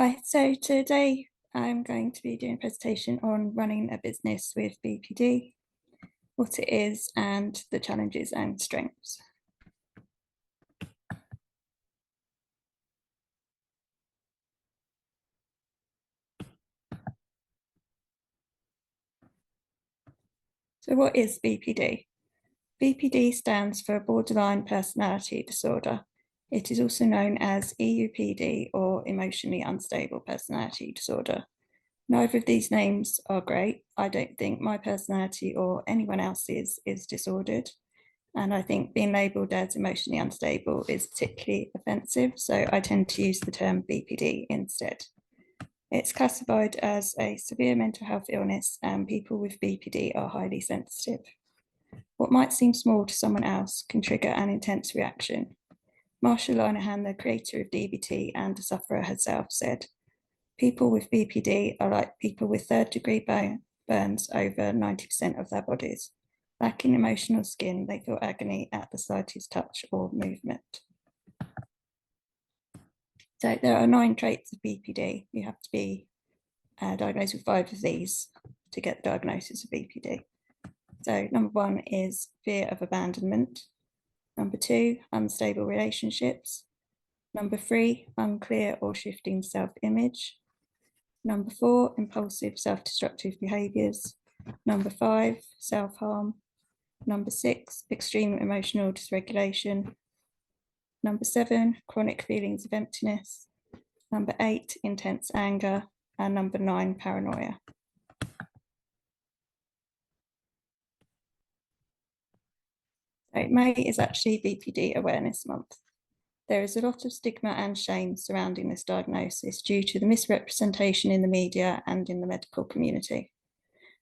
Hi, so today I'm going to be doing a presentation on running a business with BPD, what it is, and the challenges and strengths. So what is BPD? BPD stands for Borderline Personality Disorder. It is also known as EUPD or Emotionally Unstable Personality Disorder. Neither of these names are great. I don't think my personality or anyone else's is disordered. And I think being labelled as emotionally unstable is particularly offensive. So I tend to use the term BPD instead. It's classified as a severe mental health illness, and people with BPD are highly sensitive. What might seem small to someone else can trigger an intense reaction. Marsha Linehan, the creator of DBT and a sufferer herself, said, "People with BPD are like people with third-degree burns over 90% of their bodies. Lacking emotional skin, they feel agony at the slightest touch or movement." So there are 9 traits of BPD. You have to be diagnosed with 5 of these to get the diagnosis of BPD. So number 1 is fear of abandonment. Number 2, unstable relationships. Number 3, unclear or shifting self-image. Number 4, impulsive self-destructive behaviours. Number 5, self-harm. Number 6, extreme emotional dysregulation. Number 7, chronic feelings of emptiness. Number 8, intense anger. And number 9, paranoia. So May is actually BPD Awareness Month. There is a lot of stigma and shame surrounding this diagnosis due to the misrepresentation in the media and in the medical community.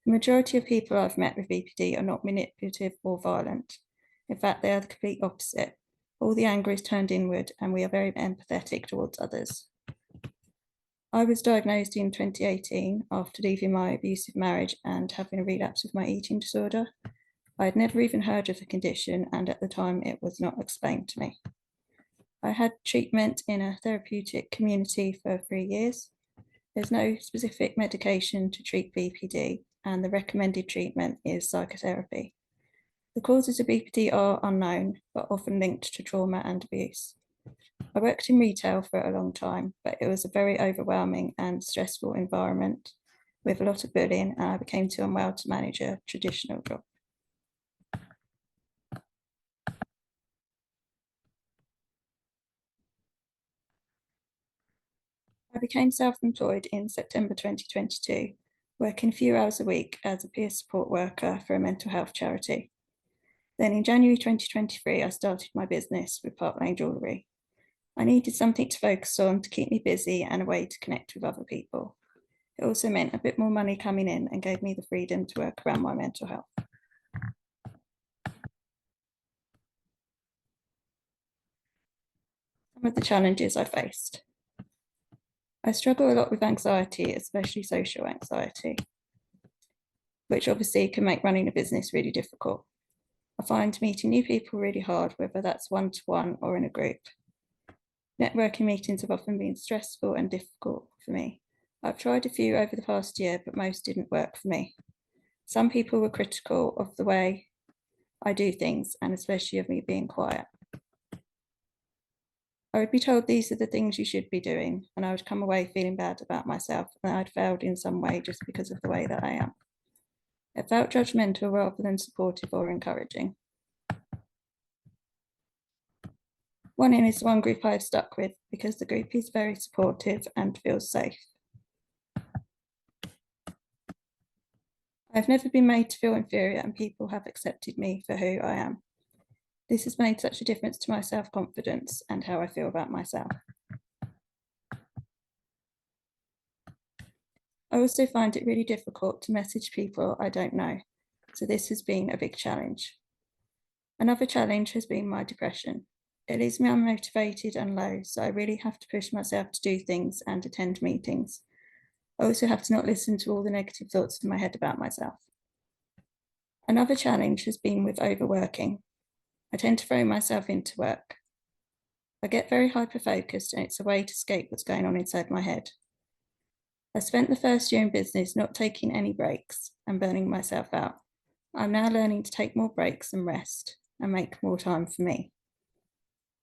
The majority of people I've met with BPD are not manipulative or violent. In fact, they are the complete opposite. All the anger is turned inward, and we are very empathetic towards others. I was diagnosed in 2018 after leaving my abusive marriage and having a relapse of my eating disorder. I had never even heard of the condition, and at the time it was not explained to me. I had treatment in a therapeutic community for 3 years. There's no specific medication to treat BPD, and the recommended treatment is psychotherapy. The causes of BPD are unknown, but often linked to trauma and abuse. I worked in retail for a long time, but it was a very overwhelming and stressful environment with a lot of bullying, and I became too unwell to manage a traditional job. I became self-employed in September 2022, working a few hours a week as a peer support worker for a mental health charity. Then in January 2023, I started my business with Park Lane Jewellery. I needed something to focus on to keep me busy and a way to connect with other people. It also meant a bit more money coming in and gave me the freedom to work around my mental health. Some of the challenges I faced. I struggle a lot with anxiety, especially social anxiety, which obviously can make running a business really difficult. I find meeting new people really hard, whether that's one-to-one or in a group. Networking meetings have often been stressful and difficult for me. I've tried a few over the past year, but most didn't work for me. Some people were critical of the way I do things, and especially of me being quiet. I would be told these are the things you should be doing, and I would come away feeling bad about myself and I'd failed in some way just because of the way that I am. It felt judgmental rather than supportive or encouraging. 1In is the one group I've stuck with because the group is very supportive and feels safe. I've never been made to feel inferior, and people have accepted me for who I am. This has made such a difference to my self-confidence and how I feel about myself. I also find it really difficult to message people I don't know, so this has been a big challenge. Another challenge has been my depression. It leaves me unmotivated and low, so I really have to push myself to do things and attend meetings. I also have to not listen to all the negative thoughts in my head about myself. Another challenge has been with overworking. I tend to throw myself into work. I get very hyper-focused, and it's a way to escape what's going on inside my head. I spent the first year in business not taking any breaks and burning myself out. I'm now learning to take more breaks and rest and make more time for me.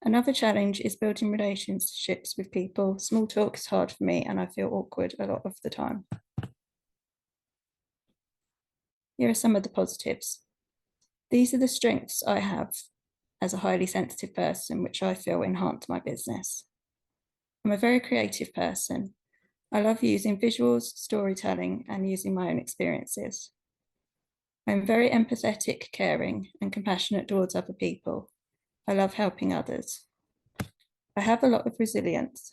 Another challenge is building relationships with people. Small talk is hard for me and I feel awkward a lot of the time. Here are some of the positives. These are the strengths I have as a highly sensitive person, which I feel enhance my business. I'm a very creative person. I love using visuals, storytelling, and using my own experiences. I'm very empathetic, caring, and compassionate towards other people. I love helping others. I have a lot of resilience.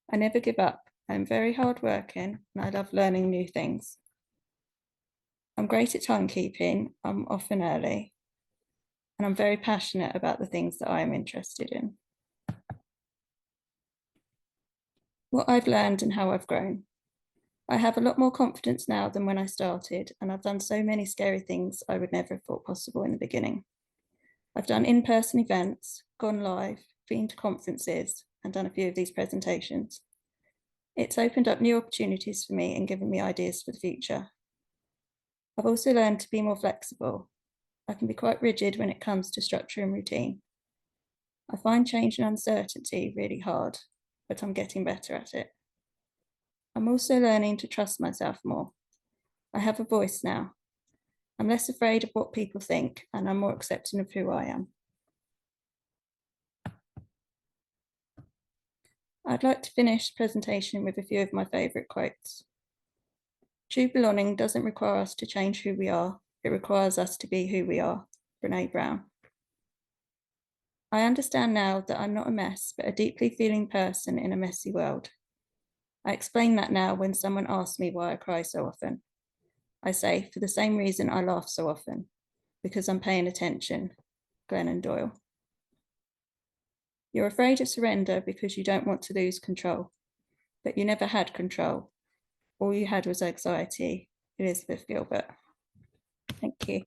I never give up. I'm very hardworking and I love learning new things. I'm great at timekeeping. I'm often early. And I'm very passionate about the things that I am interested in. What I've learned and how I've grown. I have a lot more confidence now than when I started, and I've done so many scary things I would never have thought possible in the beginning. I've done in-person events, gone live, been to conferences, and done a few of these presentations. It's opened up new opportunities for me and given me ideas for the future. I've also learned to be more flexible. I can be quite rigid when it comes to structure and routine. I find change and uncertainty really hard, but I'm getting better at it. I'm also learning to trust myself more. I have a voice now. I'm less afraid of what people think and I'm more accepting of who I am. I'd like to finish the presentation with a few of my favourite quotes. True belonging doesn't require us to change who we are. It requires us to be who we are. Brene Brown. I understand now that I'm not a mess, but a deeply feeling person in a messy world. I explain that now when someone asks me why I cry so often. I say, for the same reason I laugh so often, because I'm paying attention. Glennon Doyle. You're afraid of surrender because you don't want to lose control, but you never had control. All you had was anxiety. Elizabeth Gilbert. Thank you.